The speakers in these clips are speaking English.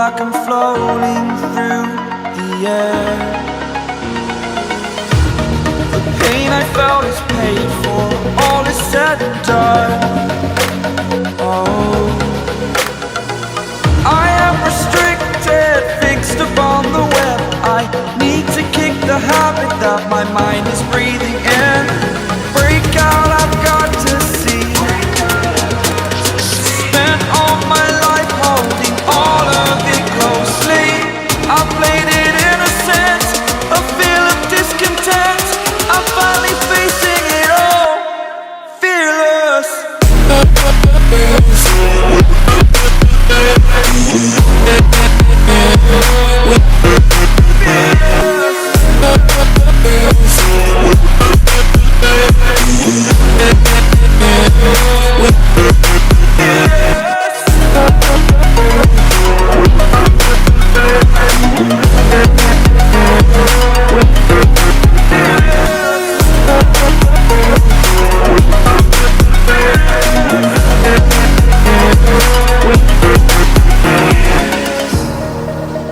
like I'm floating through the air. The pain I felt is paid for, all is said and done. Oh, I am restricted, fixed upon the web. I need to kick the habit that my mind is breathing in. Break out, I've got to see. Spent all my life holding all of it closely. I played it innocent, a feel of discontent. I'm finally facing it all, fearless.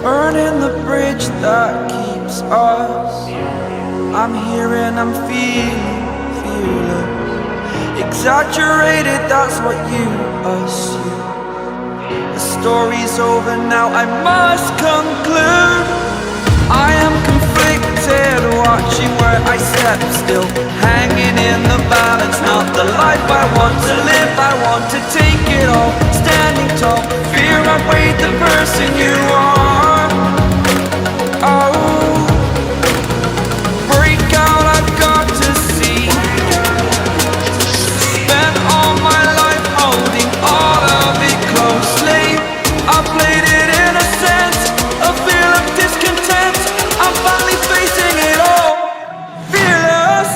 Burning the bridge that keeps us. I'm here and I'm feeling fearless. Exaggerated, that's what you assume. The story's over now, I must conclude. I am conflicted, watching where I step still, hanging in the balance. Not the life I want to live, I want to take it all. Standing tall, fear outweighed the person you are. Oh, break out, I've got to see. Spent all my life holding all of it closely. I played it innocent, a feel of discontent. I'm finally facing it all, fearless.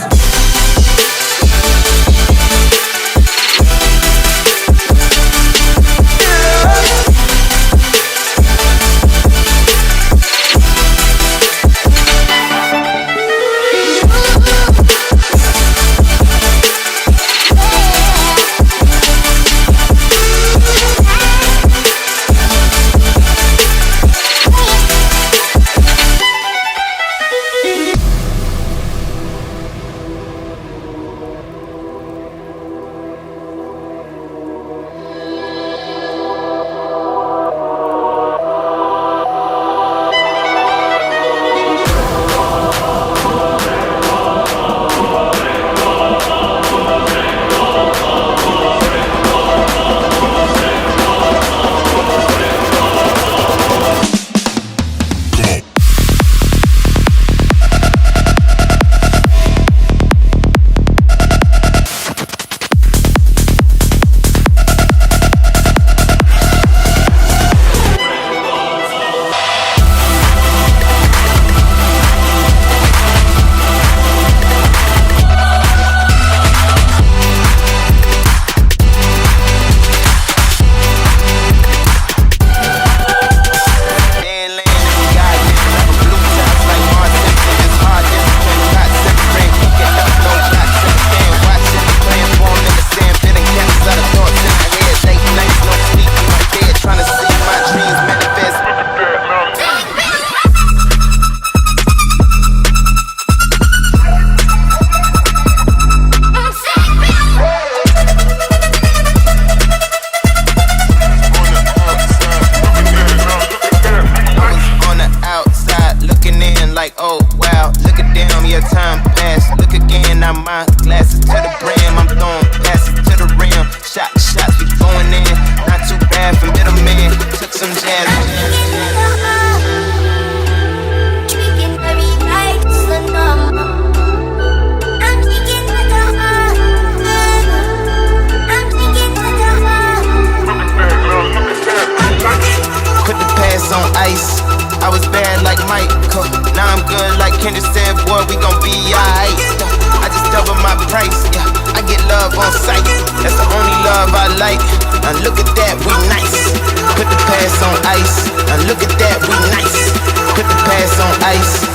Oh wow, look at damn, your time passed. Look again, now my glasses to the brim. I'm throwing passes to the rim. Shots be going in. Not too bad for middleman. Took some jazz. Put the pass on ice. I was bad like Michael, now I'm good like Kendrick said, boy, we gon' be alright. I just double my price, yeah, I get love on sight. That's the only love I like, now look at that, we nice. Put the pass on ice, now look at that, we nice. Put the pass on ice.